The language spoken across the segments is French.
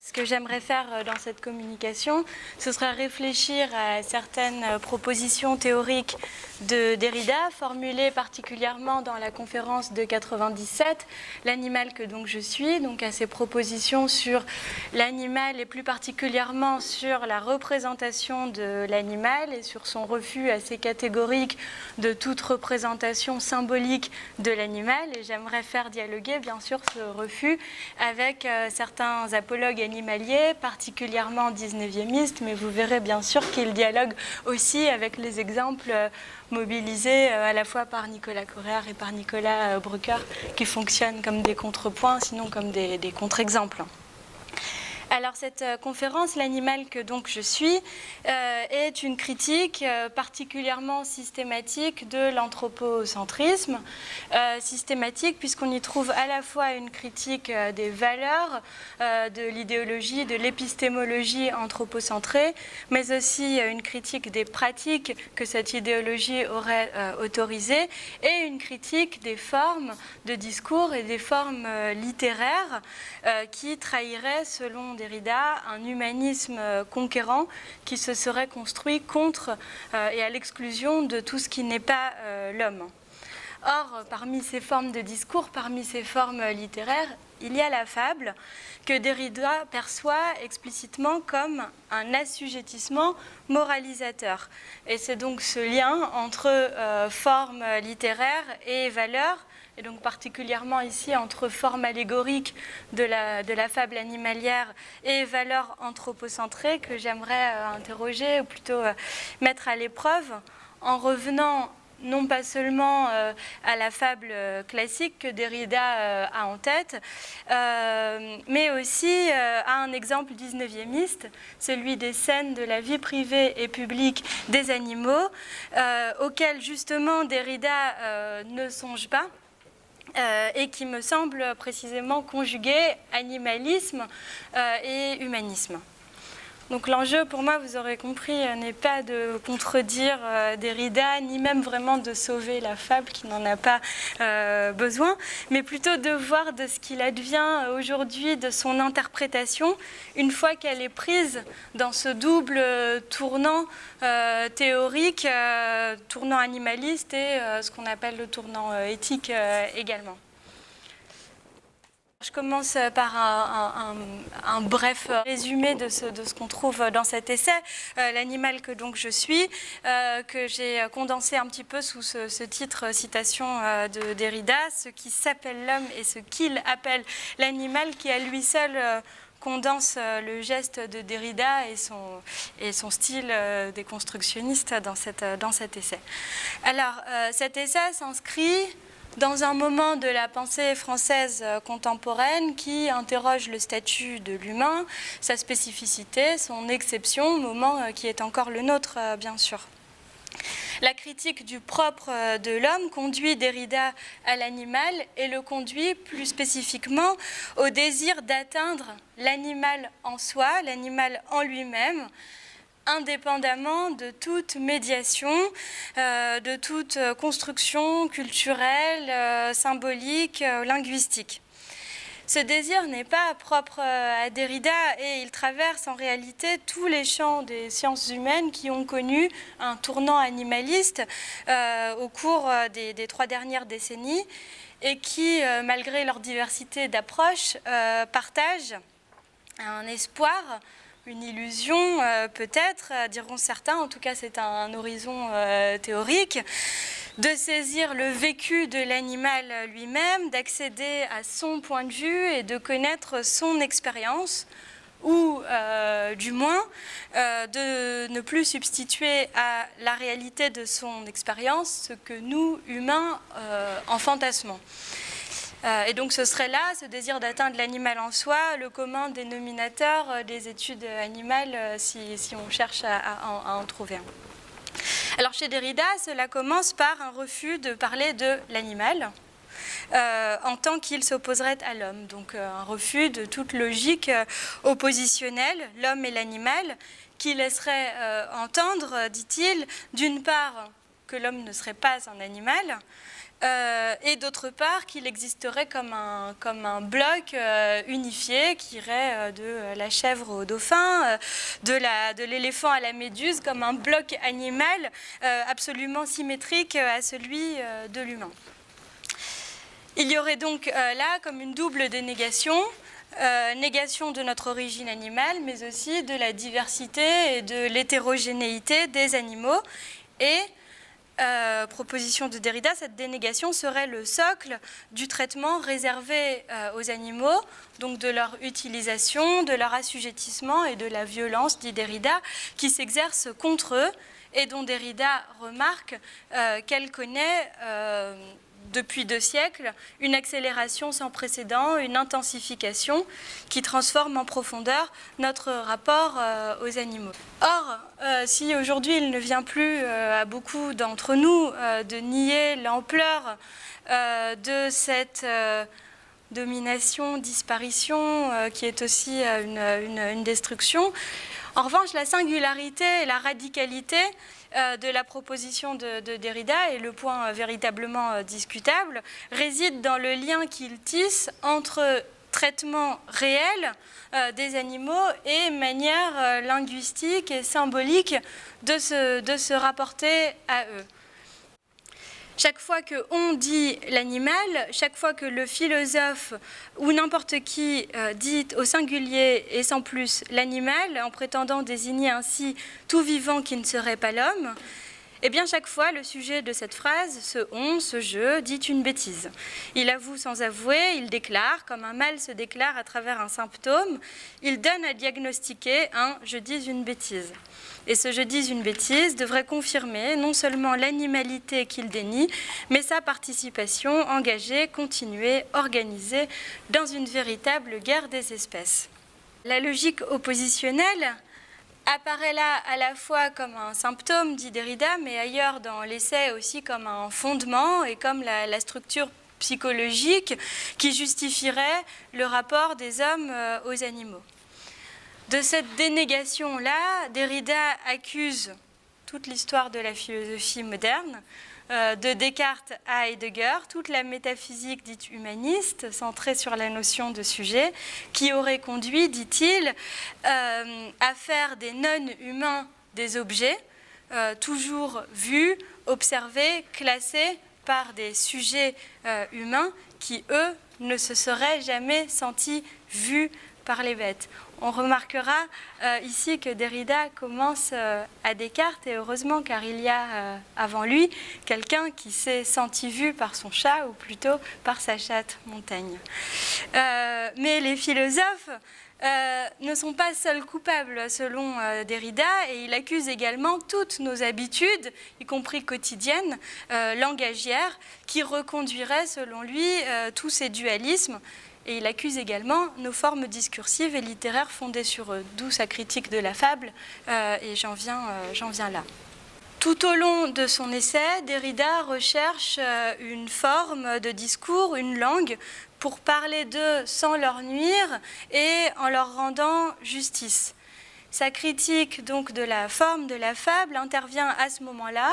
Ce que j'aimerais faire dans cette communication, ce serait réfléchir à certaines propositions théoriques de Derrida, formulées particulièrement dans la conférence de 97, l'animal que donc je suis, donc à ces propositions sur l'animal et plus particulièrement sur la représentation de l'animal et sur son refus assez catégorique de toute représentation symbolique de l'animal. Et j'aimerais faire dialoguer bien sûr ce refus avec certains apologues animaliers, particulièrement 19e, mais vous verrez bien sûr qu'il dialogue aussi avec les exemples mobilisés à la fois par Nicolas Correr et par Nicolas Brucker, qui fonctionnent comme des contrepoints, sinon comme des contre-exemples. Alors cette conférence, l'animal que donc je suis, est une critique particulièrement systématique de l'anthropocentrisme, systématique puisqu'on y trouve à la fois une critique des valeurs, de l'idéologie, de l'épistémologie anthropocentrée, mais aussi une critique des pratiques que cette idéologie aurait autorisées et une critique des formes de discours et des formes littéraires qui trahiraient, selon Derrida, un humanisme conquérant qui se serait construit contre et à l'exclusion de tout ce qui n'est pas l'homme. Or, parmi ces formes de discours, parmi ces formes littéraires, il y a la fable que Derrida perçoit explicitement comme un assujettissement moralisateur. Et c'est donc ce lien entre formes littéraires et valeurs, et donc particulièrement ici entre forme allégorique de la fable animalière et valeurs anthropocentrées que j'aimerais interroger, ou plutôt mettre à l'épreuve, en revenant non pas seulement à la fable classique que Derrida a en tête, mais aussi à un exemple 19e, celui des scènes de la vie privée et publique des animaux, auxquels justement Derrida ne songe pas, et qui me semble précisément conjuguer animalisme et humanisme. Donc l'enjeu pour moi, vous aurez compris, n'est pas de contredire Derrida, ni même vraiment de sauver la fable qui n'en a pas besoin, mais plutôt de voir de ce qu'il advient aujourd'hui de son interprétation, une fois qu'elle est prise dans ce double tournant théorique, tournant animaliste et ce qu'on appelle le tournant éthique également. Je commence par un bref résumé de ce qu'on trouve dans cet essai, l'animal que donc je suis, que j'ai condensé un petit peu sous ce titre citation de Derrida, ce qui s'appelle l'homme et ce qu'il appelle l'animal, qui à lui seul condense le geste de Derrida et son style déconstructionniste dans cet essai. Alors, cet essai s'inscrit dans un moment de la pensée française contemporaine qui interroge le statut de l'humain, sa spécificité, son exception, moment qui est encore le nôtre, bien sûr. La critique du propre de l'homme conduit Derrida à l'animal et le conduit plus spécifiquement au désir d'atteindre l'animal en soi, l'animal en lui-même, indépendamment de toute médiation, de toute construction culturelle, symbolique, linguistique. Ce désir n'est pas propre à Derrida et il traverse en réalité tous les champs des sciences humaines qui ont connu un tournant animaliste au cours des 3 dernières décennies et qui, malgré leur diversité d'approches, partagent un espoir, une illusion peut-être, diront certains, en tout cas c'est un horizon théorique, de saisir le vécu de l'animal lui-même, d'accéder à son point de vue et de connaître son expérience, ou du moins de ne plus substituer à la réalité de son expérience ce que nous, humains, en fantasmons. Et donc ce serait là, ce désir d'atteindre l'animal en soi, le commun dénominateur des études animales, si on cherche à en trouver un. Alors chez Derrida, cela commence par un refus de parler de l'animal en tant qu'il s'opposerait à l'homme. Donc un refus de toute logique oppositionnelle, l'homme et l'animal, qui laisserait entendre, dit-il, d'une part, que l'homme ne serait pas un animal, et d'autre part qu'il existerait comme un bloc unifié qui irait de la chèvre au dauphin, de l'éléphant à la méduse, comme un bloc animal absolument symétrique à celui de l'humain. Il y aurait donc là comme une double dénégation, négation de notre origine animale, mais aussi de la diversité et de l'hétérogénéité des animaux. Et proposition de Derrida, cette dénégation serait le socle du traitement réservé aux animaux, donc de leur utilisation, de leur assujettissement et de la violence, dit Derrida, qui s'exerce contre eux et dont Derrida remarque qu'elle connaît depuis 2 siècles une accélération sans précédent, une intensification qui transforme en profondeur notre rapport aux animaux. Or, si aujourd'hui il ne vient plus à beaucoup d'entre nous de nier l'ampleur de cette domination, disparition, qui est aussi une destruction, en revanche, la singularité et la radicalité de la proposition de Derrida, et le point véritablement discutable, réside dans le lien qu'il tisse entre traitement réel des animaux et manière linguistique et symbolique de se rapporter à eux. Chaque fois qu'on dit l'animal, chaque fois que le philosophe ou n'importe qui dit au singulier et sans plus l'animal, en prétendant désigner ainsi tout vivant qui ne serait pas l'homme, eh bien chaque fois le sujet de cette phrase, ce on, ce je, dit une bêtise. Il avoue sans avouer, il déclare, comme un mal se déclare à travers un symptôme, il donne à diagnostiquer un je dis une bêtise. Et ce je dis une bêtise devrait confirmer non seulement l'animalité qu'il dénie, mais sa participation engagée, continuée, organisée dans une véritable guerre des espèces. La logique oppositionnelle apparaît là à la fois comme un symptôme, dit Derrida, mais ailleurs dans l'essai aussi comme un fondement et comme la structure psychologique qui justifierait le rapport des hommes aux animaux. De cette dénégation-là, Derrida accuse toute l'histoire de la philosophie moderne, de Descartes à Heidegger, toute la métaphysique dite humaniste, centrée sur la notion de sujet, qui aurait conduit, dit-il, à faire des non-humains des objets, toujours vus, observés, classés par des sujets humains qui, eux, ne se seraient jamais sentis vus par les bêtes. On remarquera ici que Derrida commence à Descartes, et heureusement, car il y a avant lui quelqu'un qui s'est senti vu par son chat, ou plutôt par sa chatte Montaigne. Mais les philosophes ne sont pas seuls coupables, selon Derrida, et il accuse également toutes nos habitudes, y compris quotidiennes, langagières, qui reconduiraient, selon lui, tous ces dualismes. Et il accuse également nos formes discursives et littéraires fondées sur eux, d'où sa critique de la fable, et j'en viens là. Tout au long de son essai, Derrida recherche une forme de discours, une langue, pour parler d'eux sans leur nuire et en leur rendant justice. Sa critique donc de la forme de la fable intervient à ce moment-là,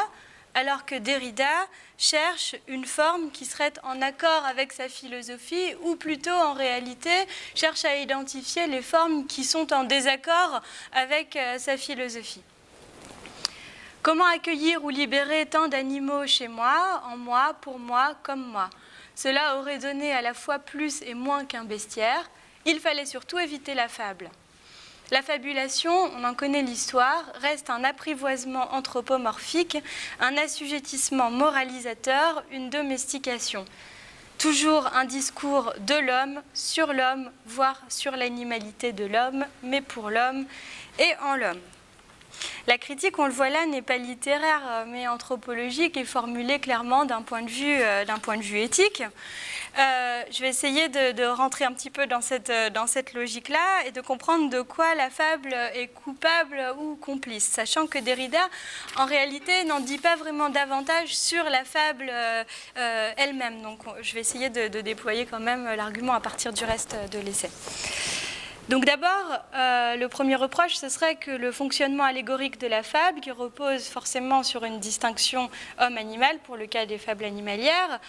alors que Derrida cherche une forme qui serait en accord avec sa philosophie, ou plutôt en réalité cherche à identifier les formes qui sont en désaccord avec sa philosophie. Comment accueillir ou libérer tant d'animaux chez moi, en moi, pour moi, comme moi? Cela aurait donné à la fois plus et moins qu'un bestiaire. Il fallait surtout éviter la fable. La fabulation, on en connaît l'histoire, reste un apprivoisement anthropomorphique, un assujettissement moralisateur, une domestication. Toujours un discours de l'homme, voire sur l'animalité de l'homme, mais pour l'homme et en l'homme. La critique, on le voit là, n'est pas littéraire, mais anthropologique et formulée clairement d'un point de vue éthique. Je vais essayer de rentrer un petit peu dans cette logique-là et de comprendre de quoi la fable est coupable ou complice, sachant que Derrida, en réalité, n'en dit pas vraiment davantage sur la fable elle-même. Donc, je vais essayer de déployer quand même l'argument à partir du reste de l'essai. Donc d'abord, le premier reproche, ce serait que le fonctionnement allégorique de la fable, qui repose forcément sur une distinction homme-animal, pour le cas des fables animalières,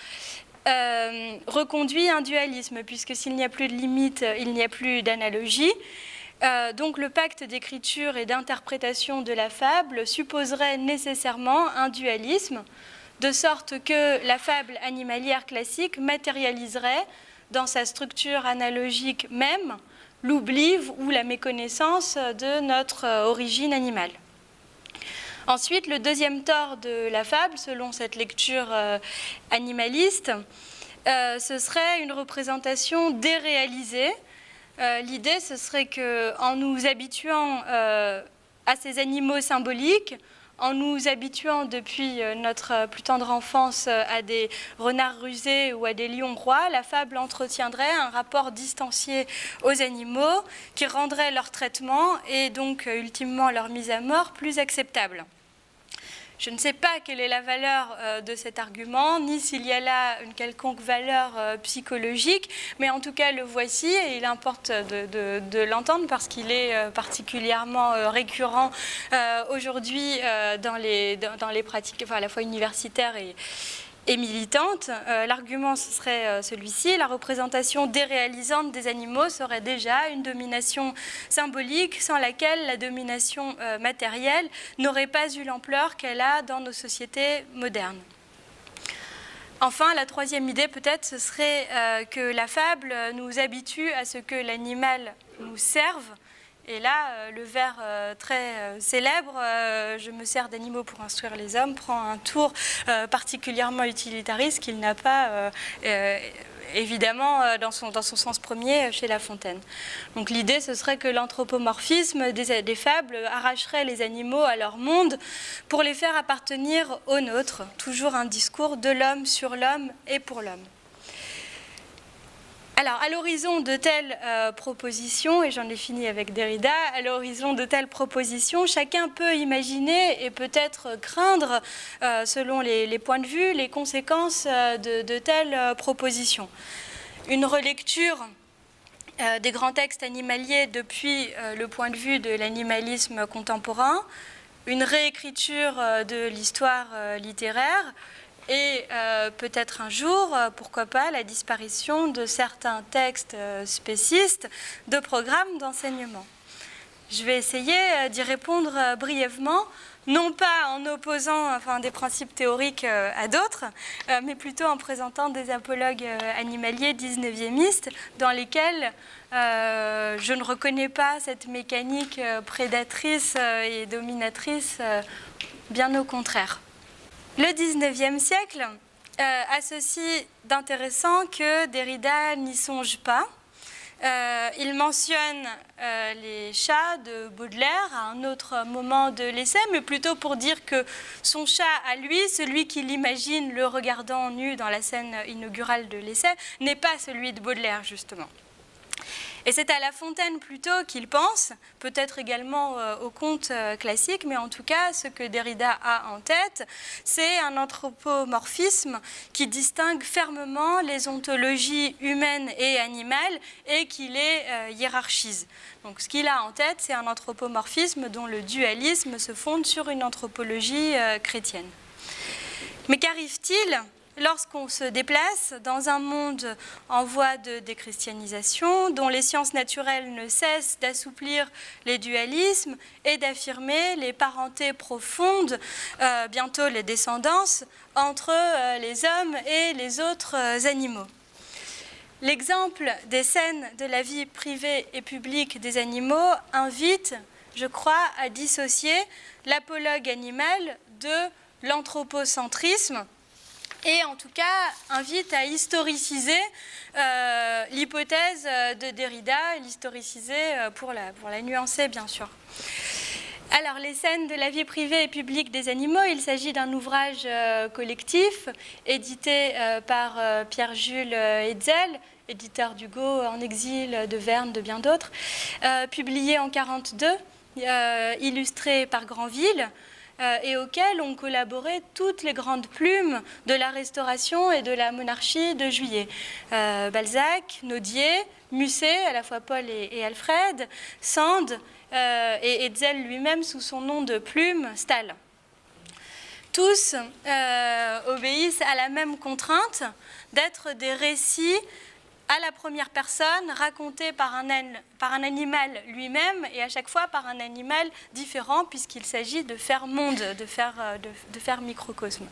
reconduit un dualisme, puisque s'il n'y a plus de limite, il n'y a plus d'analogie. Donc le pacte d'écriture et d'interprétation de la fable supposerait nécessairement un dualisme, de sorte que la fable animalière classique matérialiserait, dans sa structure analogique même, l'oubli ou la méconnaissance de notre origine animale. Ensuite, le deuxième tort de la fable, selon cette lecture animaliste, ce serait une représentation déréalisée. L'idée, ce serait qu'en nous habituant à ces animaux symboliques, en nous habituant depuis notre plus tendre enfance à des renards rusés ou à des lions rois, la fable entretiendrait un rapport distancié aux animaux qui rendrait leur traitement et donc ultimement leur mise à mort plus acceptable. Je ne sais pas quelle est la valeur de cet argument, ni s'il y a là une quelconque valeur psychologique, mais en tout cas le voici et il importe de l'entendre parce qu'il est particulièrement récurrent aujourd'hui dans les pratiques, enfin, à la fois universitaires et militante. L'argument, ce serait celui-ci. La représentation déréalisante des animaux serait déjà une domination symbolique sans laquelle la domination matérielle n'aurait pas eu l'ampleur qu'elle a dans nos sociétés modernes. Enfin, la troisième idée, peut-être, ce serait que la fable nous habitue à ce que l'animal nous serve. Et là, le vers très célèbre, je me sers d'animaux pour instruire les hommes, prend un tour particulièrement utilitariste qu'il n'a pas, évidemment, dans son sens premier chez La Fontaine. Donc l'idée, ce serait que l'anthropomorphisme des fables arracherait les animaux à leur monde pour les faire appartenir au nôtre. Toujours un discours de l'homme sur l'homme et pour l'homme. Alors, à l'horizon de telles propositions, et j'en ai fini avec Derrida, à l'horizon de telles propositions, chacun peut imaginer et peut-être craindre, selon les points de vue, les conséquences de telles propositions. Une relecture des grands textes animaliers depuis le point de vue de l'animalisme contemporain, une réécriture de l'histoire littéraire, et peut-être un jour, pourquoi pas, la disparition de certains textes spécistes de programmes d'enseignement. Je vais essayer d'y répondre brièvement, non pas en opposant des principes théoriques à d'autres, mais plutôt en présentant des apologues animaliers 19e dans lesquels je ne reconnais pas cette mécanique prédatrice et dominatrice, bien au contraire. Le XIXe siècle a ceci d'intéressant que Derrida n'y songe pas. Il mentionne les chats de Baudelaire à un autre moment de l'essai, mais plutôt pour dire que son chat à lui, celui qu'il imagine le regardant nu dans la scène inaugurale de l'essai, n'est pas celui de Baudelaire, justement. Et c'est à La Fontaine plutôt qu'il pense, peut-être également au conte classique, mais en tout cas, ce que Derrida a en tête, c'est un anthropomorphisme qui distingue fermement les ontologies humaines et animales et qui les hiérarchise. Donc ce qu'il a en tête, c'est un anthropomorphisme dont le dualisme se fonde sur une anthropologie chrétienne. Mais qu'arrive-t-il lorsqu'on se déplace dans un monde en voie de déchristianisation, dont les sciences naturelles ne cessent d'assouplir les dualismes et d'affirmer les parentés profondes, bientôt les descendances, entre les hommes et les autres animaux. L'exemple des scènes de la vie privée et publique des animaux invite, je crois, à dissocier l'apologue animal de l'anthropocentrisme, et en tout cas invite à historiciser l'hypothèse de Derrida, et l'historiciser pour la nuancer bien sûr. Alors, les scènes de la vie privée et publique des animaux, il s'agit d'un ouvrage collectif édité par Pierre-Jules Hetzel, éditeur d'Hugo en exil, de Verne, de bien d'autres, publié en 1942, illustré par Granville. et auquel ont collaboré toutes les grandes plumes de la Restauration et de la monarchie de Juillet. Balzac, Nodier, Musset, à la fois Paul et Alfred, Sand et Hetzel lui-même sous son nom de plume, Stahl. Tous obéissent à la même contrainte d'être des récits à la première personne, racontés par un animal lui-même et à chaque fois par un animal différent puisqu'il s'agit de faire monde, de faire microcosme.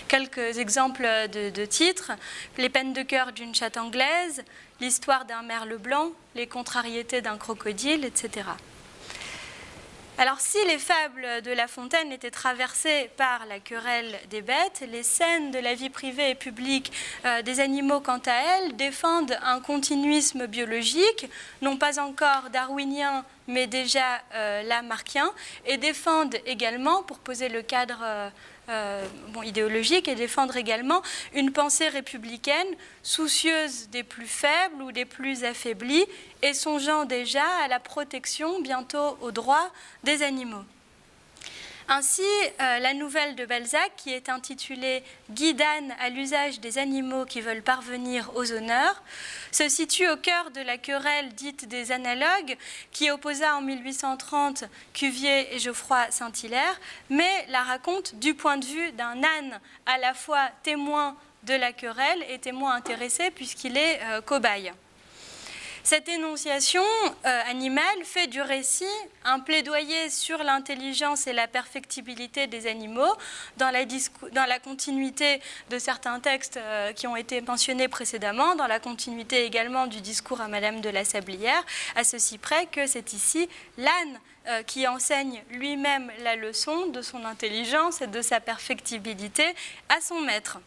Quelques exemples de titres: Les peines de cœur d'une chatte anglaise, L'histoire d'un merle blanc, Les contrariétés d'un crocodile, etc. Alors, si les fables de La Fontaine étaient traversées par la querelle des bêtes, les scènes de la vie privée et publique des animaux, quant à elles, défendent un continuisme biologique, non pas encore darwinien, mais déjà lamarckien, et défendent également, pour poser le cadre idéologique, et défendre également une pensée républicaine soucieuse des plus faibles ou des plus affaiblis et songeant déjà à la protection, bientôt aux droits des animaux. Ainsi, la nouvelle de Balzac, qui est intitulée « Guidane à l'usage des animaux qui veulent parvenir aux honneurs », se situe au cœur de la querelle dite des analogues, qui opposa en 1830 Cuvier et Geoffroy Saint-Hilaire, mais la raconte du point de vue d'un âne à la fois témoin de la querelle et témoin intéressé puisqu'il est cobaye. Cette énonciation animale fait du récit un plaidoyer sur l'intelligence et la perfectibilité des animaux dans la continuité de certains textes qui ont été mentionnés précédemment, dans la continuité également du discours à Madame de la Sablière, à ceci près que c'est ici l'âne qui enseigne lui-même la leçon de son intelligence et de sa perfectibilité à son maître.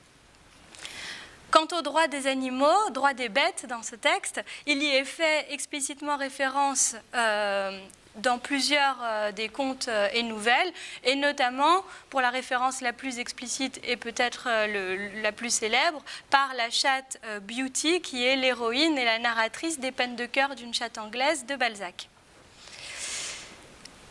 Quant aux droits des animaux, droits des bêtes dans ce texte, il y est fait explicitement référence dans plusieurs des contes et nouvelles, et notamment pour la référence la plus explicite et peut-être la plus célèbre, par la chatte Beauty, qui est l'héroïne et la narratrice des peines de cœur d'une chatte anglaise de Balzac.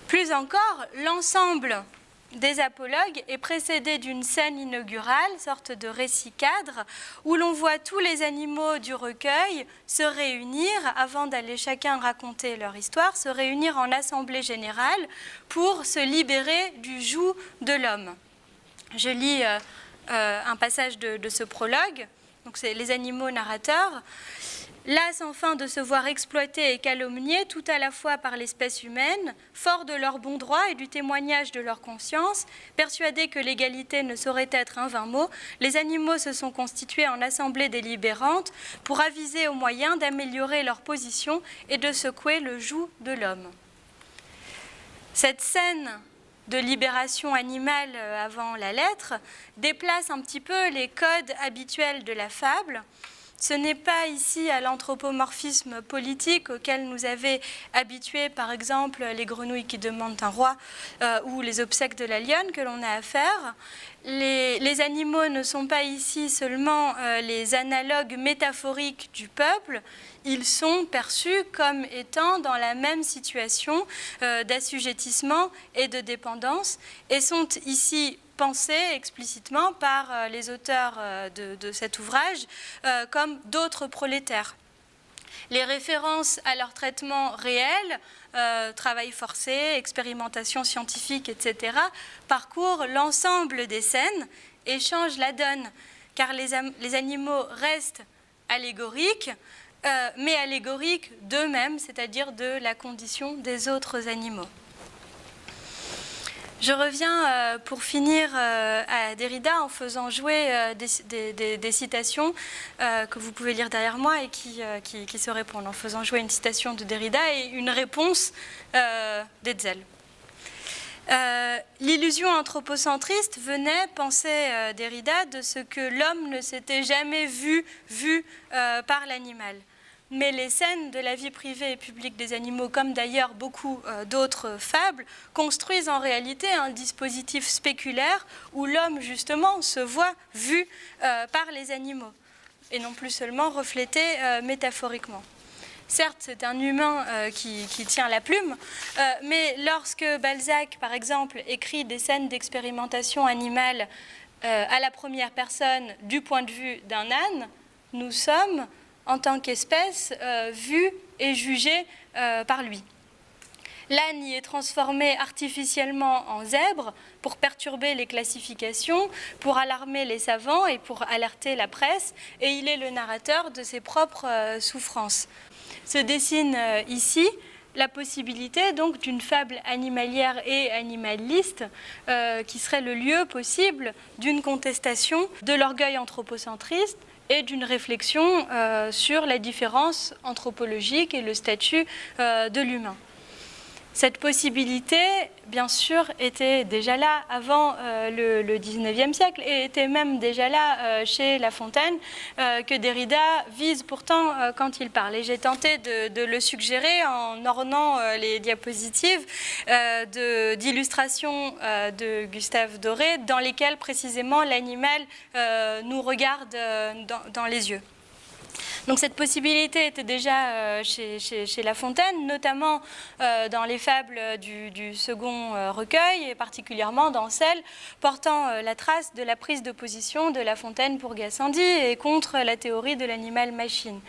Plus encore, l'ensemble des apologues est précédé d'une scène inaugurale, sorte de récit cadre, où l'on voit tous les animaux du recueil se réunir, avant d'aller chacun raconter leur histoire, se réunir en assemblée générale pour se libérer du joug de l'homme. Je lis un passage de ce prologue, donc c'est les animaux narrateurs. Las enfin de se voir exploités et calomniés tout à la fois par l'espèce humaine, forts de leur bon droit et du témoignage de leur conscience, persuadés que l'égalité ne saurait être un vain mot, les animaux se sont constitués en assemblée délibérante pour aviser aux moyens d'améliorer leur position et de secouer le joug de l'homme. Cette scène de libération animale avant la lettre déplace un petit peu les codes habituels de la fable. Ce n'est pas ici à l'anthropomorphisme politique auquel nous avait habitués, par exemple, les grenouilles qui demandent un roi ou les obsèques de la lionne que l'on a affaire. Les animaux ne sont pas ici seulement les analogues métaphoriques du peuple, ils sont perçus comme étant dans la même situation d'assujettissement et de dépendance et sont ici pensés explicitement par les auteurs de cet ouvrage comme d'autres prolétaires. Les références à leur traitement réel, travail forcé, expérimentation scientifique, etc., parcourent l'ensemble des scènes et changent la donne, car les animaux restent allégoriques, mais allégoriques d'eux-mêmes, c'est-à-dire de la condition des autres animaux. Je reviens pour finir à Derrida en faisant jouer des citations que vous pouvez lire derrière moi et qui se répondent, en faisant jouer une citation de Derrida et une réponse d'Hetzel. L'illusion anthropocentriste venait, pensait Derrida, de ce que l'homme ne s'était jamais vu par l'animal. Mais les scènes de la vie privée et publique des animaux, comme d'ailleurs beaucoup d'autres fables, construisent en réalité un dispositif spéculaire où l'homme, justement, se voit vu par les animaux, et non plus seulement reflété métaphoriquement. Certes, c'est un humain qui tient la plume, mais lorsque Balzac, par exemple, écrit des scènes d'expérimentation animale à la première personne du point de vue d'un âne, nous sommes, en tant qu'espèce, vus et jugés par lui. L'âne y est transformé artificiellement en zèbre pour perturber les classifications, pour alarmer les savants et pour alerter la presse, et il est le narrateur de ses propres souffrances. Se dessine ici la possibilité donc d'une fable animalière et animaliste qui serait le lieu possible d'une contestation de l'orgueil anthropocentriste et d'une réflexion sur la différence anthropologique et le statut de l'humain. Cette possibilité, bien sûr, était déjà là avant le XIXe siècle et était même déjà là chez La Fontaine, que Derrida vise pourtant quand il parle. Et j'ai tenté de le suggérer en ornant les diapositives d'illustrations de Gustave Doré, dans lesquelles précisément l'animal nous regarde dans les yeux. Donc cette possibilité était déjà chez La Fontaine, notamment dans les fables du second recueil, et particulièrement dans celle portant la trace de la prise de position de La Fontaine pour Gassendi et contre la théorie de l'animal-machine.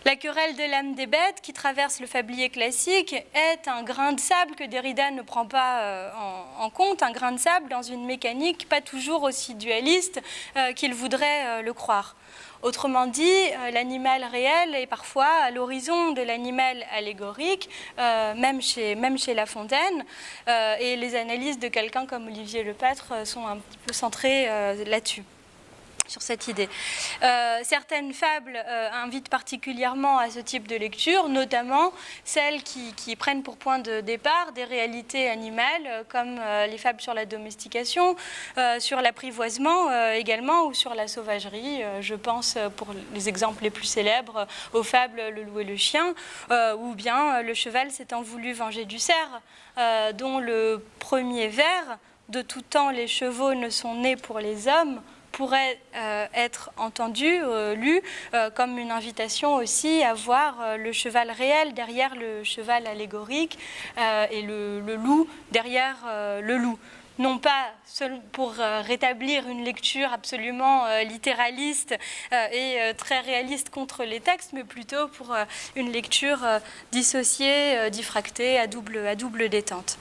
La querelle de l'âme des bêtes qui traverse le fablier classique est un grain de sable que Derrida ne prend pas en compte, un grain de sable dans une mécanique pas toujours aussi dualiste qu'il voudrait le croire. Autrement dit, l'animal réel est parfois à l'horizon de l'animal allégorique, même chez La Fontaine, et les analyses de quelqu'un comme Olivier Lepâtre sont un petit peu centrées là-dessus, sur cette idée. Certaines fables invitent particulièrement à ce type de lecture, notamment celles qui prennent pour point de départ des réalités animales, comme les fables sur la domestication, sur l'apprivoisement également, ou sur la sauvagerie. Je pense, pour les exemples les plus célèbres, aux fables Le loup et le chien, ou bien Le cheval s'étant voulu venger du cerf, dont le premier vers, « De tout temps les chevaux ne sont nés pour les hommes », pourrait être entendu, lu, comme une invitation aussi à voir le cheval réel derrière le cheval allégorique et le loup derrière le loup. Non pas pour rétablir une lecture absolument littéraliste et très réaliste contre les textes, mais plutôt pour une lecture dissociée, diffractée, à double détente.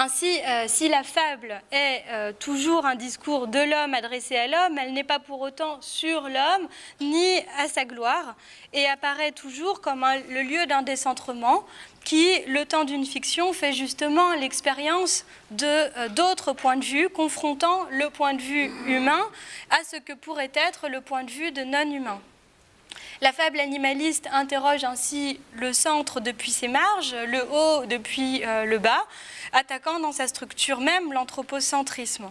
Ainsi, si la fable est toujours un discours de l'homme adressé à l'homme, elle n'est pas pour autant sur l'homme, ni à sa gloire, et apparaît toujours comme le lieu d'un décentrement qui, le temps d'une fiction, fait justement l'expérience d'autres points de vue, confrontant le point de vue humain à ce que pourrait être le point de vue de non-humain. La fable animaliste interroge ainsi le centre depuis ses marges, le haut depuis le bas, attaquant dans sa structure même l'anthropocentrisme.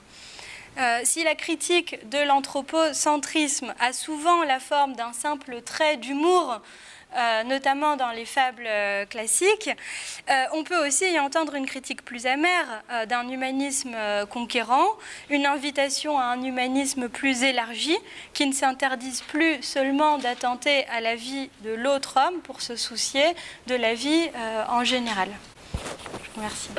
Si la critique de l'anthropocentrisme a souvent la forme d'un simple trait d'humour, notamment dans les fables classiques, on peut aussi y entendre une critique plus amère d'un humanisme conquérant, une invitation à un humanisme plus élargi, qui ne s'interdise plus seulement d'attenter à la vie de l'autre homme pour se soucier de la vie en général. Je vous remercie.